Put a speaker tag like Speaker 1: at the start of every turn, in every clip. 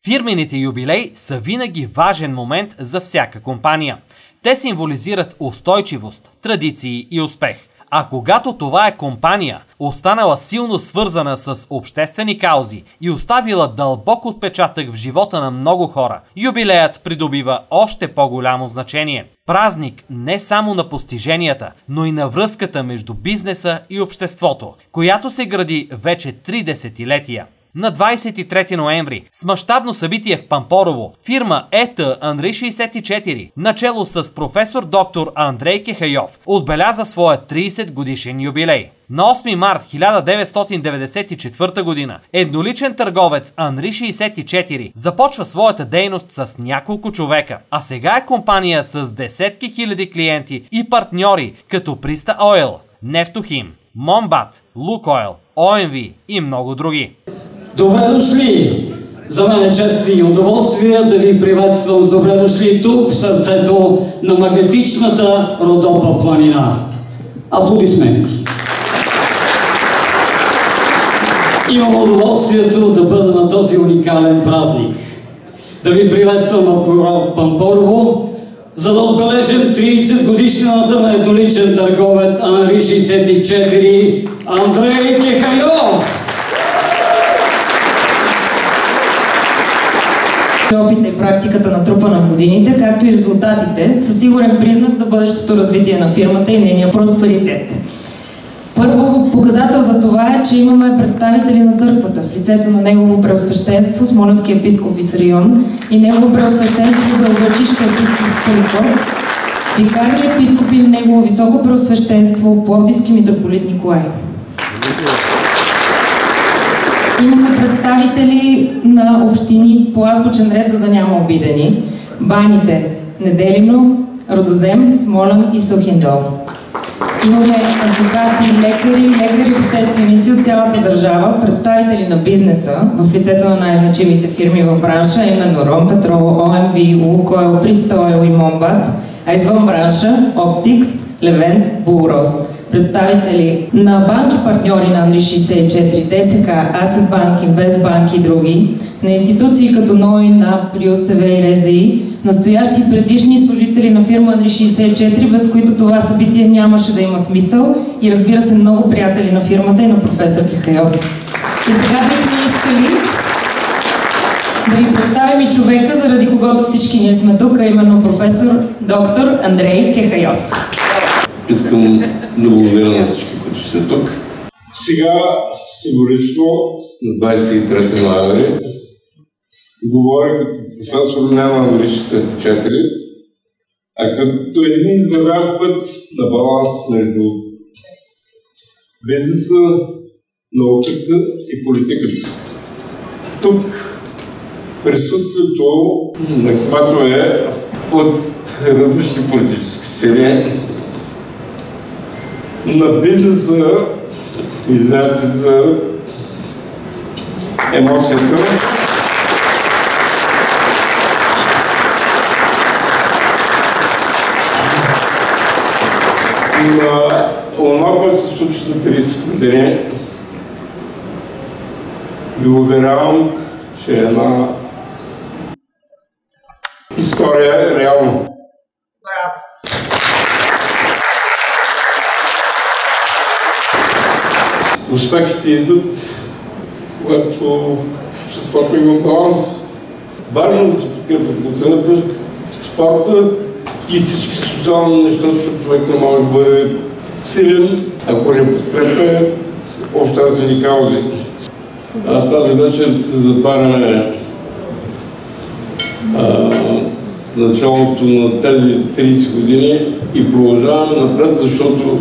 Speaker 1: Фирмените юбилеи са винаги важен момент за всяка компания. Те символизират устойчивост, традиции и успех. А когато това е компания, останала силно свързана с обществени каузи и оставила дълбок отпечатък в живота на много хора, юбилеят придобива още по-голямо значение. Празник не само на постиженията, но и на връзката между бизнеса и обществото, която се гради вече 3 десетилетия. На 23 ноември с мащабно събитие в Пампорово, фирма ЕТ Андрей 64, начело с професор доктор Андрей Кехайов, отбеляза своя 30 годишен юбилей. На 8 март 1994 година едноличен търговец Андрей 64 започва своята дейност с няколко човека, а сега е компания с десетки хиляди клиенти и партньори като Приста Ойл, Нефтохим, Момбат, Лукойл, ОМВ и много други.
Speaker 2: Добре дошли! За мен е чест и удоволствие да ви приветствам с добре дошли тук в сърцето на магнетичната Родопа планина. Аплодисменти! Имам удоволствието да бъда на този уникален празник. Да ви приветствам в курорт Пампорово, за да отбележим 30 годишнината на едноличен търговец Андрей 64 Андрей Кехайов.
Speaker 3: Опита и практиката натрупана в годините, както и резултатите, са сигурен признак за бъдещото развитие на фирмата и нейния просперитет. Първо, показател за това е, че имаме представители на църквата в лицето на Негово Преосвещенство, Смолянски епископ Висарион и Негово Преосвещенство, Белоградчишки епископ Пеликов, викарни епископи на Негово Високо Преосвещенство, Пловдивски митрополит Николай. Имаме представители на общини по азбучен ред, за да няма обидени. Баните Неделино, Родозем, Смолян и Сухиндол. Имаме адвокати, лекари, общественици от цялата държава, представители на бизнеса в лицето на най-значимите фирми в бранша, именно Ромпетрол, ОМВ, Лукойл, Приста Ойл и Момбат, а извън бранша Оптикс, Левент, Булрос. Представители на банки партньори на Андрей 64, ДСК, Асет Банк, Инвест Банк и други, на институции като НОИ, НАП, РИОСВ и РЗИ, настоящи и предишни служители на фирма Андрей 64, без които това събитие нямаше да има смисъл, и разбира се много приятели на фирмата и на професор Кехайов. И сега бихме искали да ви представим и човека, заради когото всички ние сме тук, а именно професор доктор Андрей Кехайов.
Speaker 4: Искам да благодаря на всички, които сте тук. Сега, символично, на 23 ноември, говоря като професор не на Андрей 64, а като един извървян път на баланс между бизнеса, науката и политиката. Тук присъствието на кметове от различни политически сили, на бизнеса, извинявайте за емоцията, на онова, което се случи за 30 години, ви уверявам, че една история е реална. Успехите идват, когато обществото има баланс. Важно да се подкрепя културата, спорта и всички социални неща, защото човек не може да бъде силен, ако не подкрепя обществени каузи. Тази вечер затваряме началото на тези 30 години и продължаваме напред, защото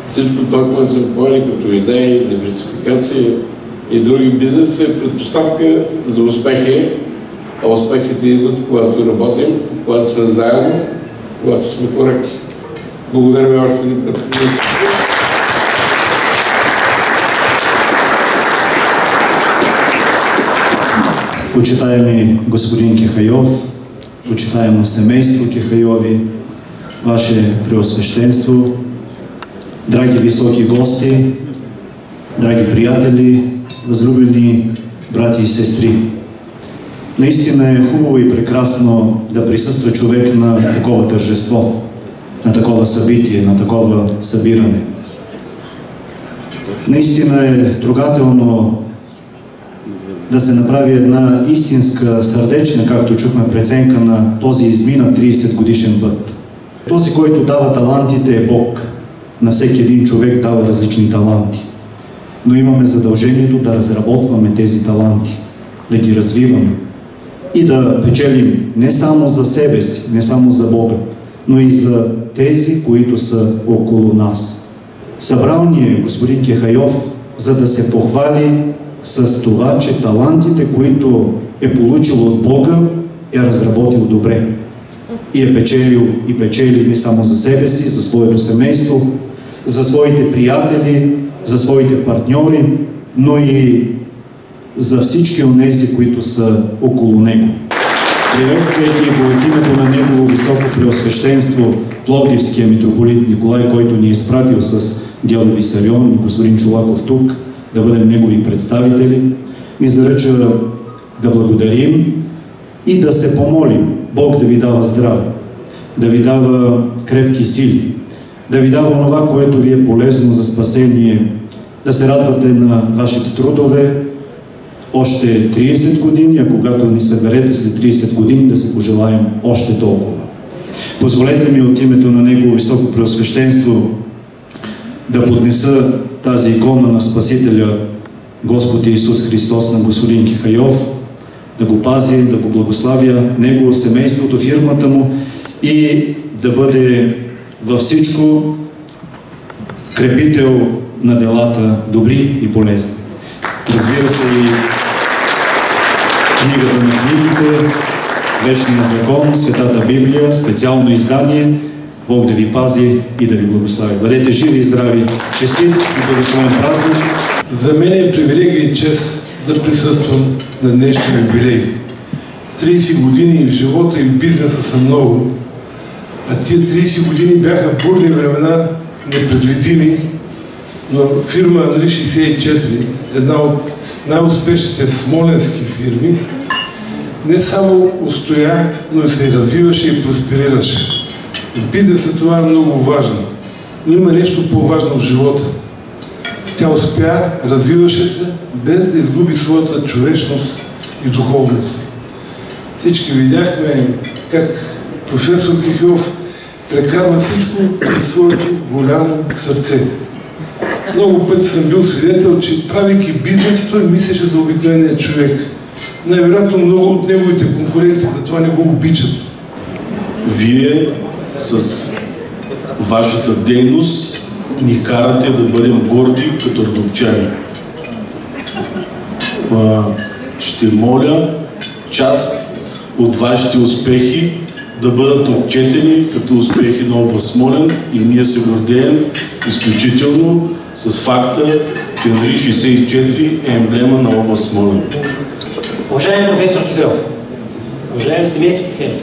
Speaker 4: всичко това, което сме поели като идеи, диверсификация и други бизнеси е предпоставка за успехи, а успехите идват, когато работим, когато сме заедно, когато сме коректни. Благодаря ви още един път.
Speaker 5: Почитаеми господин Кехайов, почитаемо семейство Кехайови, Ваше Преосвещенство, драги високи гости, драги приятели, възлюбени брати и сестри. Наистина е хубаво и прекрасно да присъства човек на такова тържество, на такова събитие, на такова събиране. Наистина е трогателно да се направи една истинска, сърдечна, както чухме, преценка на този измина 30 годишен път. Този, който дава талантите, е Бог. На всеки един човек дава различни таланти. Но имаме задължението да разработваме тези таланти, да ги развиваме и да печелим не само за себе си, не само за Бога, но и за тези, които са около нас. Събрал ни е господин Кехайов, за да се похвали с това, че талантите, които е получил от Бога, е разработил добре. И е печелил и печели не само за себе си, за своето семейство, за своите приятели, за своите партньори, но и за всички онези, които са около него. Приветствайки го от името на негово високо преосвещенство, Пловдивския митрополит Николай, който ни е изпратил с Георги Висарион и господин Чолаков тук, да бъдем негови представители, ни заръча да благодарим и да се помолим Бог да ви дава здраве, да ви дава крепки сили, да ви дава онова, което ви е полезно за спасение, да се радвате на вашите трудове още 30 години, а когато ни съберете след 30 години, да се пожелаем още толкова. Позволете ми от името на Негово високо преосвещенство да поднеса тази икона на Спасителя Господ Исус Христос на господин Кехайов, да го пази, да го благославя Него, семейството, фирмата му и да бъде във всичко крепител на делата добри и полезни. Разбира се, и книгата на книгите, Вечния закон, Светата Библия, специално издание. Бог да ви пази и да ви благослави. Бъдете живи и здрави, честит и благословен празник.
Speaker 6: За мен е привилегия и чест да присъствам на днешния юбилей. 30 години в живота и в бизнеса са много, а тия 30 години бяха бурни времена, непредвидими, но фирма Нали 64, една от най-успешните смолянски фирми, не само устоя, но и се развиваше и просперираше. В бизнеса това е много важно, но има нещо по-важно в живота. Тя успя, развиваше се, без да изгуби своята човечност и духовност. Всички видяхме как професор Кехайов прекарва всичко през своето голямо сърце. Много пъти съм бил свидетел, че правейки бизнес, той мислеше за обикновения човек. Най-вероятно много от неговите конкуренти затова не го обичат.
Speaker 7: Вие с вашата дейност ни карате да бъдем горди като родопчани. Ще моля част от вашите успехи да бъдат отчетени като успехи на област Смолян и ние се гордеем изключително с факта, че Нали 64 е емблема на област Смолян.
Speaker 8: Уважаеми професор Кехайов, уважаеми семейство Кехайов,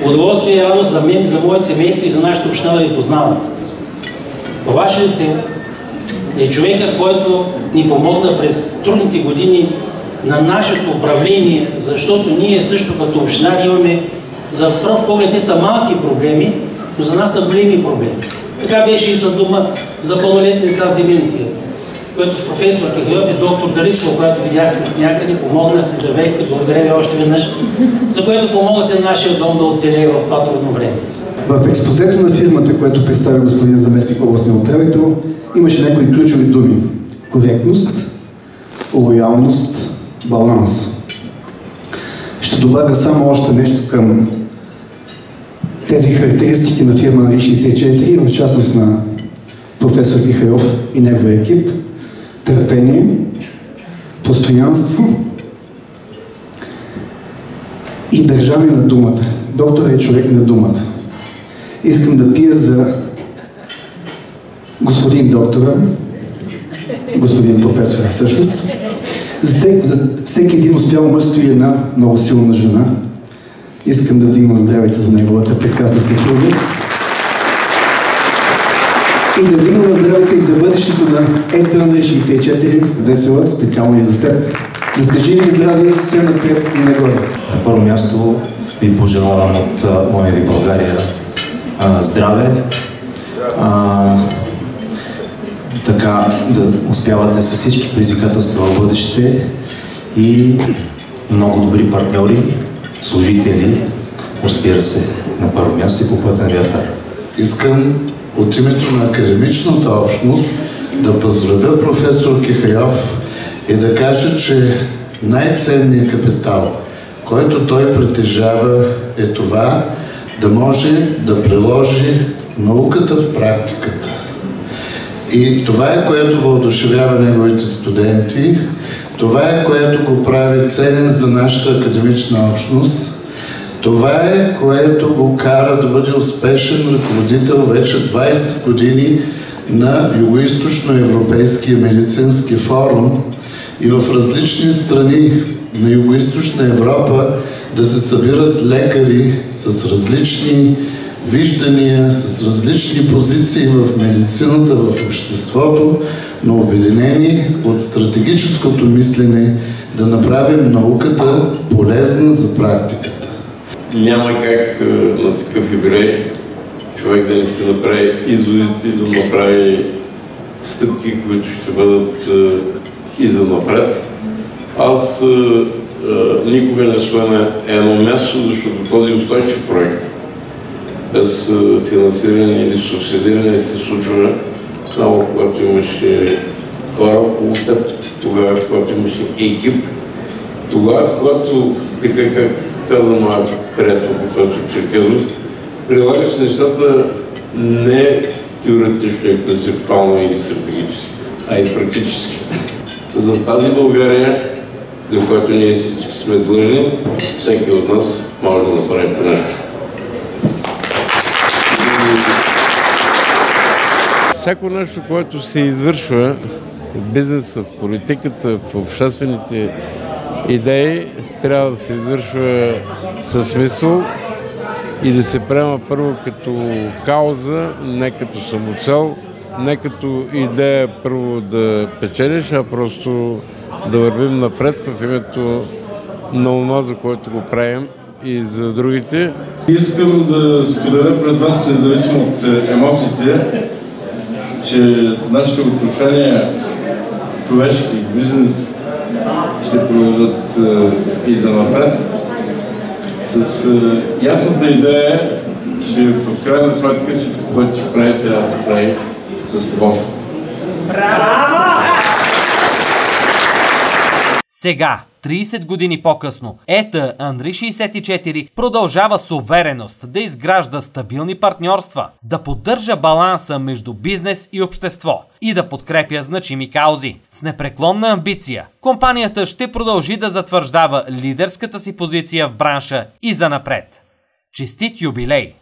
Speaker 8: удоволствие и радост за мен, за моето семейство и за нашата община да ви познавам. Във ваше лице е човека, който ни помогна през трудните години на нашето управление, защото ние също като община имаме, за пръв поглед те са малки проблеми, но за нас са големи проблеми. Така беше и с дума за пълнолетни деца с деменция, което с професор Кехайов и с доктор Даричко, когато видяхме някъде, помогнахте, здравейте, благодаря ви още веднъж, за което помогнате нашия дом да оцелее в това трудно време.
Speaker 9: В експозето на фирмата, което представи господин заместник областния управител, имаше някои ключови думи. Коректност, лоялност, баланс. Ще добавя само още нещо към тези характеристики на фирма Нали 64, в частност на професор Кехайов и неговия екип. Търпение, постоянство и държане на думата. Доктор е човек на думата. Искам да пия за господин доктора, господин професора всъщност. За всеки един успял мъж стои една много силна жена. Искам да дигна здравица за неговата прекрасна съпруга. И да дигна здравица и за бъдещето на Нали 64, весела, специално и за теб. Да сте живи и здрави, все напред и нагоре.
Speaker 10: На първо място ви пожелавам от Моя ви България здраве, така да успявате с всички предизвикателства в бъдеще и много добри партньори, служители, разбира се, на първо място и по пътя на вятъра.
Speaker 11: Искам от името на академичната общност да поздравя професор Кихайов и да кажа, че най-ценният капитал, който той притежава, е това да може да приложи науката в практиката. И това е, което въодушевява неговите студенти, това е, което го прави ценен за нашата академична общност, това е, което го кара да бъде успешен ръководител вече 20 години на Югоизточноевропейския медицински форум и в различни страни на Югоизточна Европа да се събират лекари с различни виждания, с различни позиции в медицината, в обществото, но обединени от стратегическото мислене да направим науката полезна за практиката.
Speaker 4: Няма как на такъв юбилей човек да не си направи изводите, да направи стъпки, които ще бъдат и за напред. Аз никога не стоя на едно място, защото този устойчив проект без финансиране или субсидиране се случва само когато имаше хора около теб, тогава когато имаше екип, тогава когато, така както каза моят приятел професор Черкезов, прилагаш нещата не теоретично и концептуално или стратегически, а и практически. За тази България, за която ние всички сме длъжни, всеки от нас може да направи по нещо.
Speaker 12: Всяко нещо, което се извършва в бизнеса, в политиката, в обществените идеи, трябва да се извършва със смисъл и да се приема първо като кауза, не като самоцел, не като идея първо да печелиш, а просто да вървим напред в името на това, за което го правим и за другите.
Speaker 6: Искам да споделя пред вас, независимо от емоциите, че нашите отношения, човешки, бизнес, ще продължат и за напред. С ясната идея, че в крайна сметка всичко, което ще прави, трябва да се прави с любов.
Speaker 1: Браво! Сега, 30 години по-късно, ЕТА Анри 64 продължава с увереност да изгражда стабилни партньорства, да поддържа баланса между бизнес и общество и да подкрепя значими каузи. С непреклонна амбиция, компанията ще продължи да затвърждава лидерската си позиция в бранша и занапред. Честит юбилей!